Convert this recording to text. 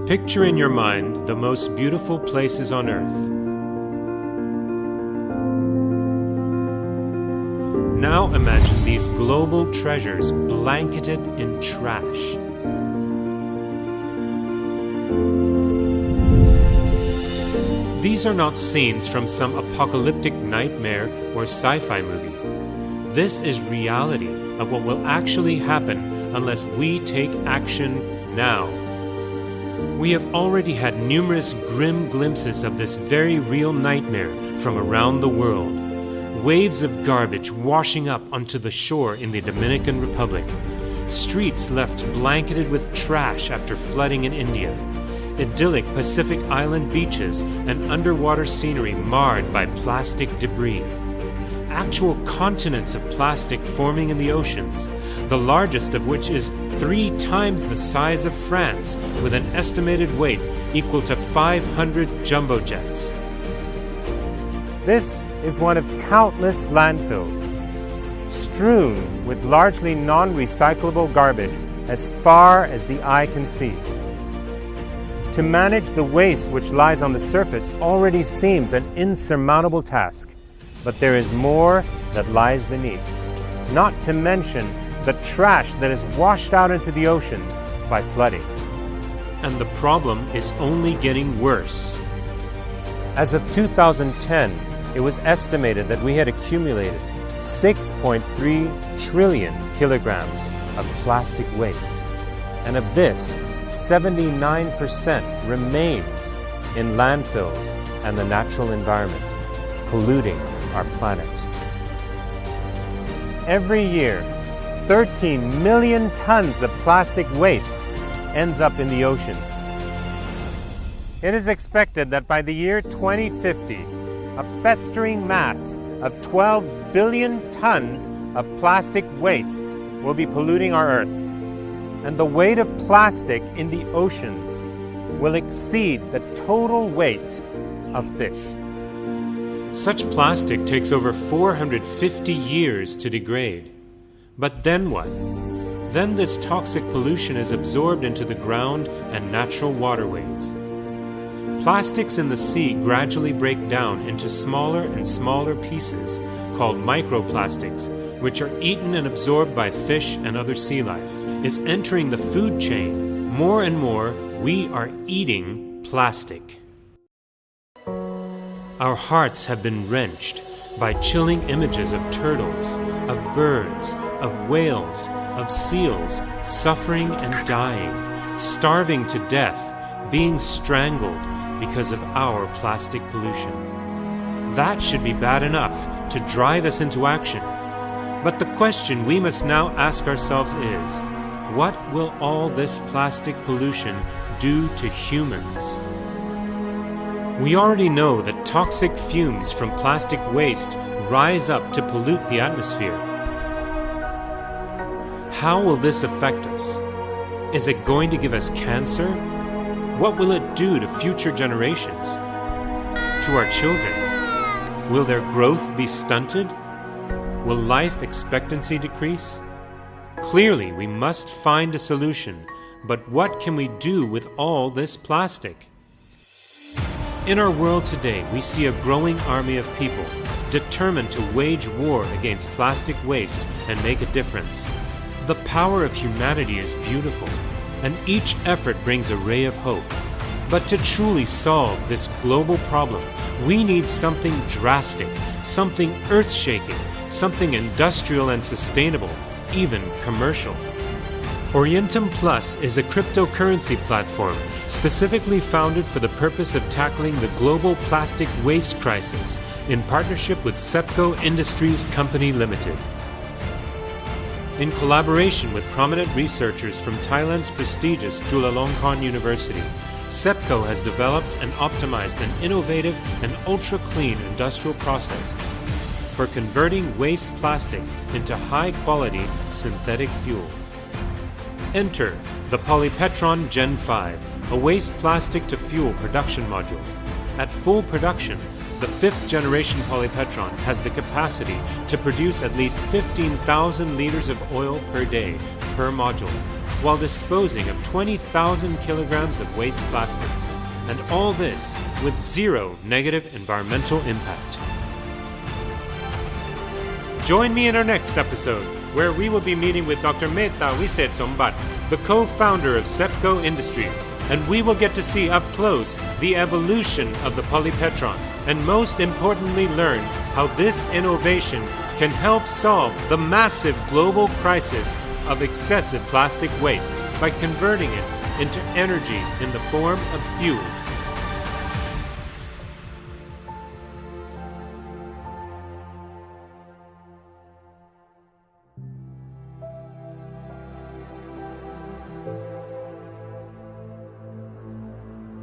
Picture in your mind the most beautiful places on earth. Now imagine these global treasures blanketed in trash. These are not scenes from some apocalyptic nightmare or sci-fi movie. This is reality of what will actually happen unless we take action now. We have already had numerous grim glimpses of this very real nightmare from around the world. Waves of garbage washing up onto the shore in the Dominican Republic. Streets left blanketed with trash after flooding in India. Idyllic Pacific Island beaches and underwater scenery marred by plastic debris. Actual continents of plastic forming in the oceans, the largest of which is 3 times the size of France, with an estimated weight equal to 500 jumbo jets. This is one of countless landfills, strewn with largely non-recyclable garbage as far as the eye can see. To manage the waste which lies on the surface already seems an insurmountable task, but there is more that lies beneath, not to mention the trash that is washed out into the oceans by flooding. And the problem is only getting worse. As of 2010, it was estimated that we had accumulated 6.3 trillion kilograms of plastic waste. And of this, 79% remains in landfills and the natural environment, polluting our planet. Every year, 13 million tons of plastic waste ends up in the oceans. It is expected that by the year 2050, a festering mass of 12 billion tons of plastic waste will be polluting our Earth. And the weight of plastic in the oceans will exceed the total weight of fish. Such plastic takes over 450 years to degrade. But then what? Then this toxic pollution is absorbed into the ground and natural waterways. Plastics in the sea gradually break down into smaller and smaller pieces called microplastics, which are eaten and absorbed by fish and other sea life, is entering the food chain. More and more, we are eating plastic. Our hearts have been wrenched by chilling images of turtles, of birds, of whales, of seals, suffering and dying, starving to death, being strangled because of our plastic pollution. That should be bad enough to drive us into action. But the question we must now ask ourselves is, what will all this plastic pollution do to humans? We already know that toxic fumes from plastic waste rise up to pollute the atmosphere. How will this affect us? Is it going to give us cancer? What will it do to future generations? To our children? Will their growth be stunted? Will life expectancy decrease? Clearly, we must find a solution, but what can we do with all this plastic? In our world today, we see a growing army of people determined to wage war against plastic waste and make a difference. The power of humanity is beautiful, and each effort brings a ray of hope. But to truly solve this global problem, we need something drastic, something earth-shaking, something industrial and sustainable, even commercial. Orientum Plus is a cryptocurrency platform specifically founded for the purpose of tackling the global plastic waste crisis in partnership with SEPCO Industries Company Limited. In collaboration with prominent researchers from Thailand's prestigious Chulalongkorn University, SEPCO has developed and optimized an innovative and ultra-clean industrial process for converting waste plastic into high-quality synthetic fuel. Enter the Polypetron Gen 5, a waste plastic to fuel production module. At full production, the 5th generation Polypetron has the capacity to produce at least 15,000 liters of oil per day per module. while disposing of 20,000 kilograms of waste plastic. And all this with zero negative environmental impact. Join me in our next episode, where we will be meeting with Dr. Mehta Wisetsombat, the co-founder of SEPCO Industries, and we will get to see up close the evolution of the polypetron, and most importantly learn how this innovation can help solve the massive global crisis of excessive plastic waste by converting it into energy in the form of fuel.